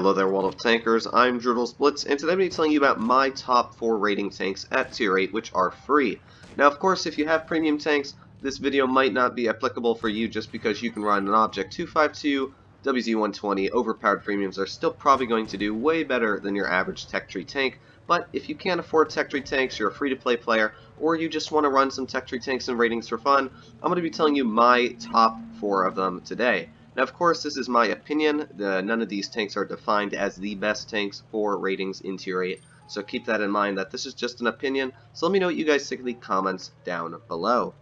Hello there, world of tankers. I'm Blitz, and today I'm going to be telling you about my top 4 rating tanks at tier 8, which are free. Now, of course, if you have premium tanks, this video might not be applicable for you just because you can run an Object 252, WZ-120. Overpowered premiums are still probably going to do way better than your average tech tree tank, but if you can't afford tech tree tanks, you're a free-to-play player, or you just want to run some tech tree tanks and ratings for fun, I'm going to be telling you my top 4 of them today. Now, of course, this is my opinion. None of these tanks are defined as the best tanks for ratings in tier 8, so keep that in mind that this is just an opinion. So let me know what you guys think in the comments down below.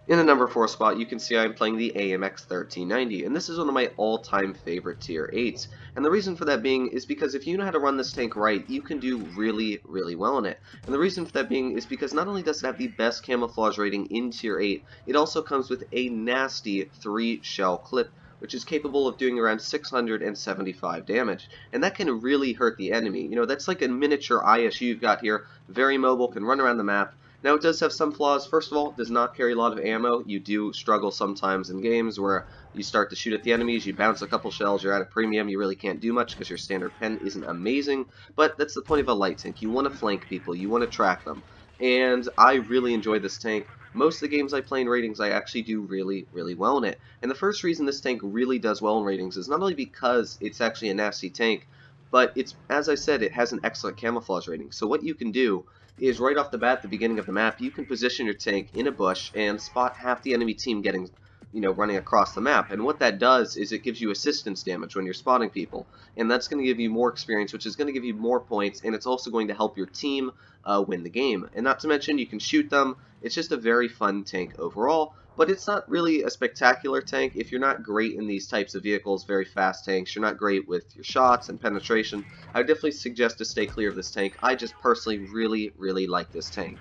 In the number 4 spot, you can see I'm playing the AMX 1390, and this is one of my all-time favorite tier 8s. And the reason for that being is because if you know how to run this tank right, you can do really, really well in it. And the reason for that being is because not only does it have the best camouflage rating in tier 8, it also comes with a nasty 3-shell clip, which is capable of doing around 675 damage. And that can really hurt the enemy. You know, that's like a miniature ISU you've got here, very mobile, can run around the map. Now, it does have some flaws. First of all, it does not carry a lot of ammo. You do struggle sometimes in games where you start to shoot at the enemies, you bounce a couple shells, you're at a premium, you really can't do much because your standard pen isn't amazing, but that's the point of a light tank. You want to flank people, you want to track them, and I really enjoy this tank. Most of the games I play in ratings, I actually do really, really well in it. And the first reason this tank really does well in ratings is not only because it's actually a nasty tank, but it's, as I said, it has an excellent camouflage rating. So what you can do is right off the bat at the beginning of the map, you can position your tank in a bush and spot half the enemy team getting, running across the map. And what that does is it gives you assistance damage when you're spotting people. And that's going to give you more experience, which is going to give you more points, and it's also going to help your team win the game. And not to mention, you can shoot them. It's just a very fun tank overall. But it's not really a spectacular tank. If you're not great in these types of vehicles, very fast tanks, you're not great with your shots and penetration, I would definitely suggest to stay clear of this tank. I just personally really, really like this tank.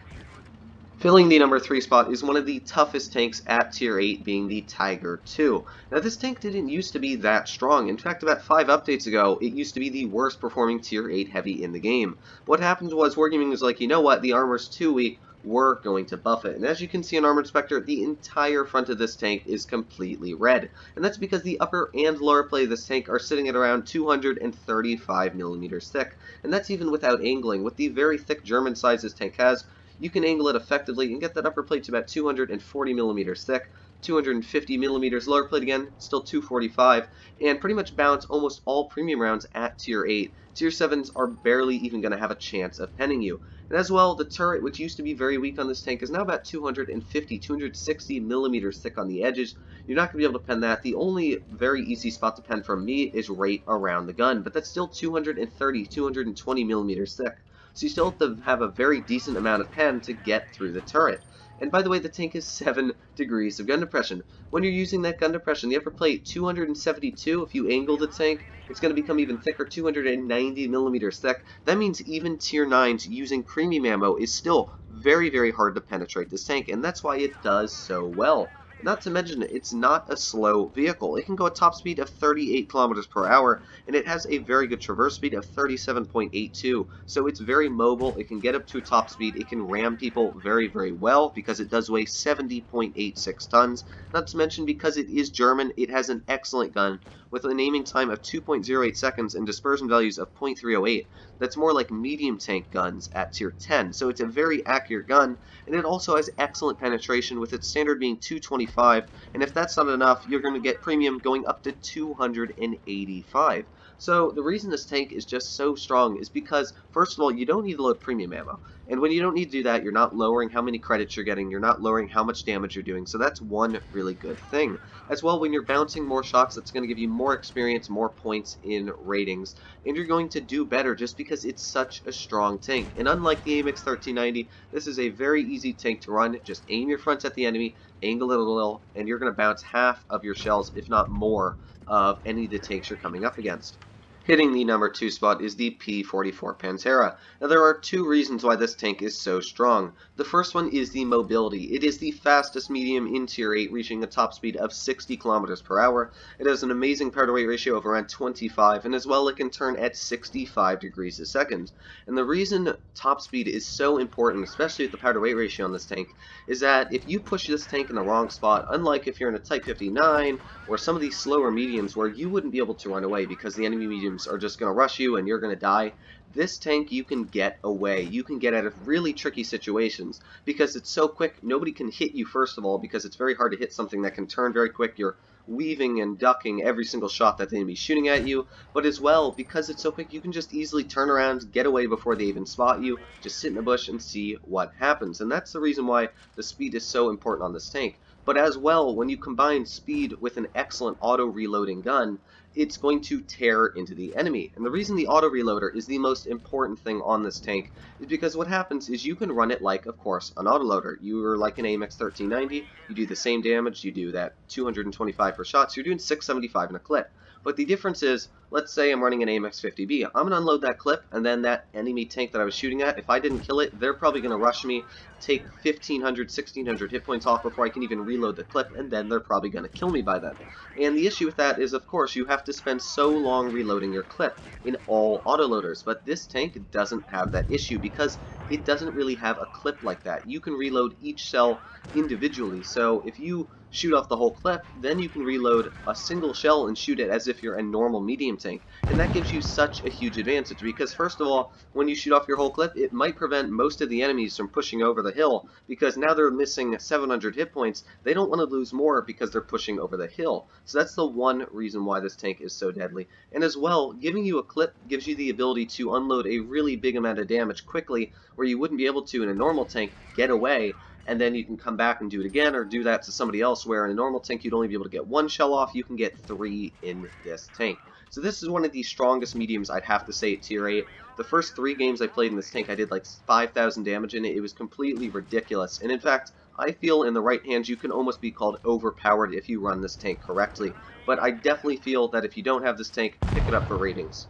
Filling the number 3 spot is one of the toughest tanks at tier 8, being the Tiger II. Now, this tank didn't used to be that strong. In fact, about 5 updates ago, it used to be the worst performing tier 8 heavy in the game. What happened was Wargaming was like, you know what, the armor's too weak, we're going to buff it. And as you can see in Armored Spectre, the entire front of this tank is completely red. And that's because the upper and lower plate of this tank are sitting at around 235 millimeters thick. And that's even without angling. With the very thick German size this tank has, you can angle it effectively and get that upper plate to about 240 millimeters thick. 250 millimeters lower plate again, still 245, and pretty much balance almost all premium rounds at tier 8. Tier 7s are barely even going to have a chance of penning you. And as well, the turret, which used to be very weak on this tank, is now about 250, 260 millimeters thick on the edges. You're not going to be able to pen that. The only very easy spot to pen from me is right around the gun, but that's still 230, 220 millimeters thick. So you still have to have a very decent amount of pen to get through the turret. And by the way, the tank is 7 degrees of gun depression. When you're using that gun depression, the upper plate, 272, if you angle the tank, it's going to become even thicker, 290 millimeters thick. That means even tier 9s using premium ammo is still very, very hard to penetrate this tank, and that's why it does so well. Not to mention, it's not a slow vehicle. It can go at top speed of 38 kilometers per hour, and it has a very good traverse speed of 37.82. So it's very mobile. It can get up to top speed. It can ram people very, very well because it does weigh 70.86 tons. Not to mention, because it is German, it has an excellent gun with an aiming time of 2.08 seconds and dispersion values of 0.308. That's more like medium tank guns at tier 10. So it's a very accurate gun, and it also has excellent penetration with its standard being 225, and if that's not enough, you're going to get premium going up to 285. So the reason this tank is just so strong is because, first of all, you don't need to load premium ammo. And when you don't need to do that, you're not lowering how many credits you're getting, you're not lowering how much damage you're doing, so that's one really good thing. As well, when you're bouncing more shots, that's going to give you more experience, more points in ratings, and you're going to do better just because it's such a strong tank. And unlike the AMX 1390, this is a very easy tank to run. Just aim your fronts at the enemy, angle it a little, and you're going to bounce half of your shells, if not more, of any of the tanks you're coming up against. Hitting the number 2 spot is the P.44 Pantera. Now, there are 2 reasons why this tank is so strong. The first one is the mobility. It is the fastest medium in tier 8, reaching a top speed of 60 kilometers per hour. It has an amazing power to weight ratio of around 25, and as well it can turn at 65 degrees a second. And the reason top speed is so important, especially with the power to weight ratio on this tank, is that if you push this tank in the wrong spot, unlike if you're in a Type 59 or some of these slower mediums where you wouldn't be able to run away because the enemy medium premiums are just going to rush you and you're going to die, this tank you can get away. You can get out of really tricky situations because it's so quick. Nobody can hit you, first of all, because it's very hard to hit something that can turn very quick. You're weaving and ducking every single shot that the enemy's shooting at you, but as well, because it's so quick, you can just easily turn around, get away before they even spot you, just sit in a bush and see what happens. And that's the reason why the speed is so important on this tank. But as well, when you combine speed with an excellent auto-reloading gun, it's going to tear into the enemy. And the reason the auto-reloader is the most important thing on this tank is because what happens is you can run it like, of course, an autoloader. You're like an AMX 1390, you do the same damage, you do that 225 per shot, so you're doing 675 in a clip. But the difference is, let's say I'm running an AMX 50B, I'm going to unload that clip, and then that enemy tank that I was shooting at, if I didn't kill it, they're probably going to rush me, take 1,500, 1,600 hit points off before I can even reload the clip, and then they're probably going to kill me by then. And the issue with that is, of course, you have to spend so long reloading your clip in all autoloaders, but this tank doesn't have that issue because it doesn't really have a clip like that. You can reload each cell individually, so if you shoot off the whole clip, then you can reload a single shell and shoot it as if you're a normal medium tank. And that gives you such a huge advantage because, first of all, when you shoot off your whole clip, it might prevent most of the enemies from pushing over the hill because now they're missing 700 hit points. They don't want to lose more because they're pushing over the hill. So that's the one reason why this tank is so deadly. And as well, giving you a clip gives you the ability to unload a really big amount of damage quickly where you wouldn't be able to in a normal tank get away, and then you can come back and do it again or do that to somebody else, where in a normal tank you'd only be able to get one shell off. You can get 3 in this tank. So this is one of the strongest mediums, I'd have to say, at tier 8. The first 3 games I played in this tank, I did like 5,000 damage in it. It was completely ridiculous. And in fact, I feel in the right hands you can almost be called overpowered if you run this tank correctly. But I definitely feel that if you don't have this tank, pick it up for ratings.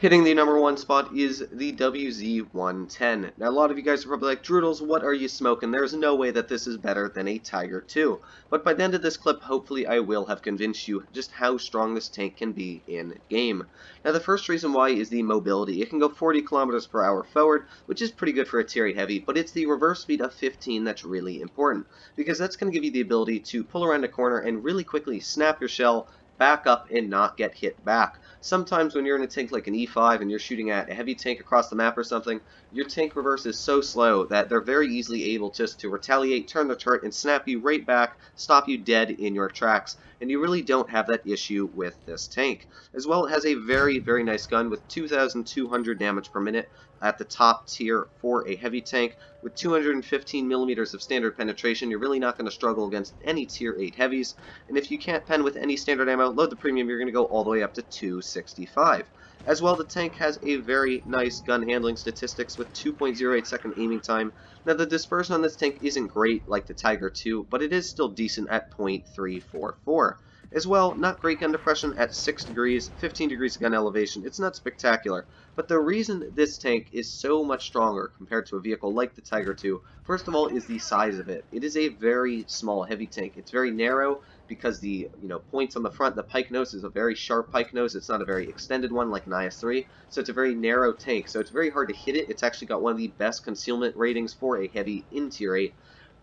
Hitting the number 1 spot is the WZ-110. Now, a lot of you guys are probably like, Droodles, what are you smoking? There's no way that this is better than a Tiger II. But by the end of this clip, hopefully I will have convinced you just how strong this tank can be in-game. Now, the first reason why is the mobility. It can go 40 kilometers per hour forward, which is pretty good for a tier 8 heavy, but it's the reverse speed of 15 that's really important, because that's going to give you the ability to pull around a corner and really quickly snap your shell, back up, and not get hit back. Sometimes when you're in a tank like an E5 and you're shooting at a heavy tank across the map or something, your tank reverse is so slow that they're very easily able just to retaliate, turn the turret, and snap you right back, stop you dead in your tracks. And you really don't have that issue with this tank. As well, it has a very, very nice gun with 2,200 damage per minute at the top tier for a heavy tank. With 215 millimeters of standard penetration, you're really not going to struggle against any tier 8 heavies. And if you can't pen with any standard ammo, load the premium, you're going to go all the way up to 265. As well, the tank has a very nice gun handling statistics with 2.08 second aiming time. Now, the dispersion on this tank isn't great like the Tiger II, but it is still decent at 0.344. As well, not great gun depression at 6 degrees, 15 degrees of gun elevation. It's not spectacular, but the reason this tank is so much stronger compared to a vehicle like the Tiger II, first of all, is the size of it. It is a very small heavy tank. It's very narrow because the points on the front, the pike nose is a very sharp pike nose. It's not a very extended one like an IS-3, so it's a very narrow tank. So it's very hard to hit it. It's actually got one of the best concealment ratings for a heavy in tier 8.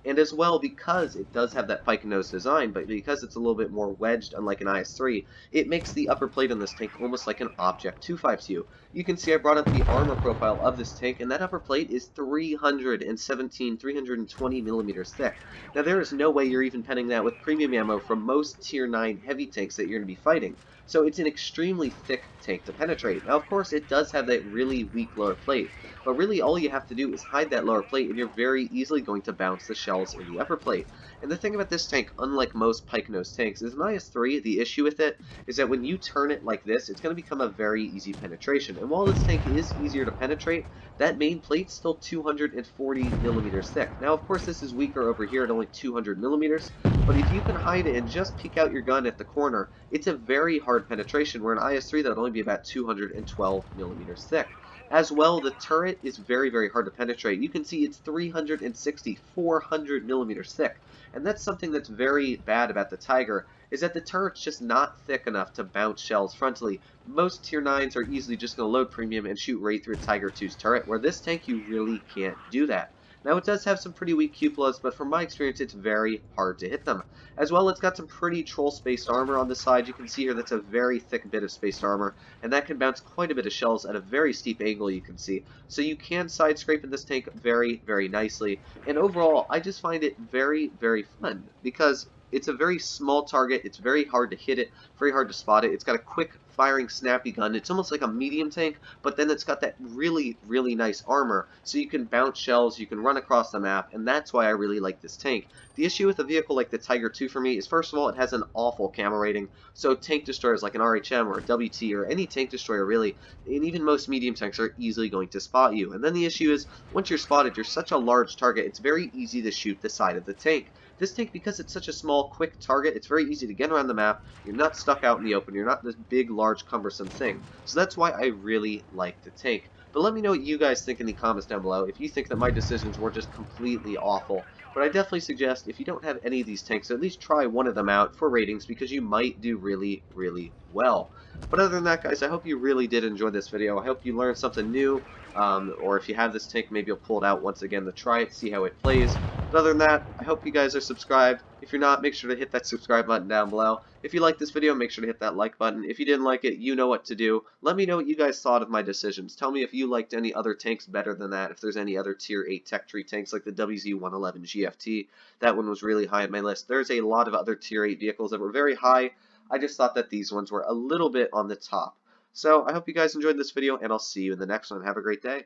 And as well, because it does have that pike nose design, but because it's a little bit more wedged, unlike an IS-3, it makes the upper plate on this tank almost like an Object 252. You can see I brought up the armor profile of this tank, and that upper plate is 320 millimeters thick. Now, there is no way you're even penning that with premium ammo from most tier 9 heavy tanks that you're going to be fighting. So it's an extremely thick tank to penetrate. Now, of course, it does have that really weak lower plate, but really all you have to do is hide that lower plate, and you're very easily going to bounce the shells in the upper plate. And the thing about this tank, unlike most pike nose tanks, is an IS-3, the issue with it is that when you turn it like this, it's going to become a very easy penetration. And while this tank is easier to penetrate, that main plate's still 240 millimeters thick. Now, of course, this is weaker over here at only 200 millimeters, but if you can hide it and just peek out your gun at the corner, it's a very hard penetration, where an IS-3 that would only be about 212 millimeters thick. As well, the turret is very, very hard to penetrate. You can see it's 360, 400 millimeters thick. And that's something that's very bad about the Tiger, is that the turret's just not thick enough to bounce shells frontally. Most tier 9s are easily just going to load premium and shoot right through a Tiger II's turret, where this tank you really can't do that. Now, it does have some pretty weak cupolas, but from my experience, it's very hard to hit them. As well, it's got some pretty troll-spaced armor on the side. You can see here that's a very thick bit of spaced armor, and that can bounce quite a bit of shells at a very steep angle, you can see. So you can side scrape in this tank very, very nicely. And overall, I just find it very, very fun, because it's a very small target, it's very hard to hit it, very hard to spot it. It's got a quick firing snappy gun. It's almost like a medium tank, but then it's got that really, really nice armor, so you can bounce shells, you can run across the map, and that's why I really like this tank. The issue with a vehicle like the Tiger II for me is, first of all, it has an awful camo rating, so tank destroyers like an RHM or a WT or any tank destroyer really, and even most medium tanks are easily going to spot you. And then the issue is, once you're spotted, you're such a large target, it's very easy to shoot the side of the tank. This tank, because it's such a small, quick target, it's very easy to get around the map. You're not stuck out in the open. You're not this big, large, cumbersome thing. So that's why I really like the tank. But let me know what you guys think in the comments down below, if you think that my decisions were just completely awful. But I definitely suggest, if you don't have any of these tanks, at least try one of them out for ratings, because you might do really, really well. But other than that, guys, I hope you really did enjoy this video. I hope you learned something new, or if you have this tank, maybe you'll pull it out once again to try it, see how it plays. But other than that, I hope you guys are subscribed. If you're not, make sure to hit that subscribe button down below. If you like this video, make sure to hit that like button. If you didn't like it, you know what to do. Let me know what you guys thought of my decisions. Tell me if you liked any other tanks better than that, if there's any other tier 8 tech tree tanks like the WZ-111 GFT. That one was really high on my list. There's a lot of other tier 8 vehicles that were very high. I just thought that these ones were a little bit on the top. So I hope you guys enjoyed this video, and I'll see you in the next one. Have a great day.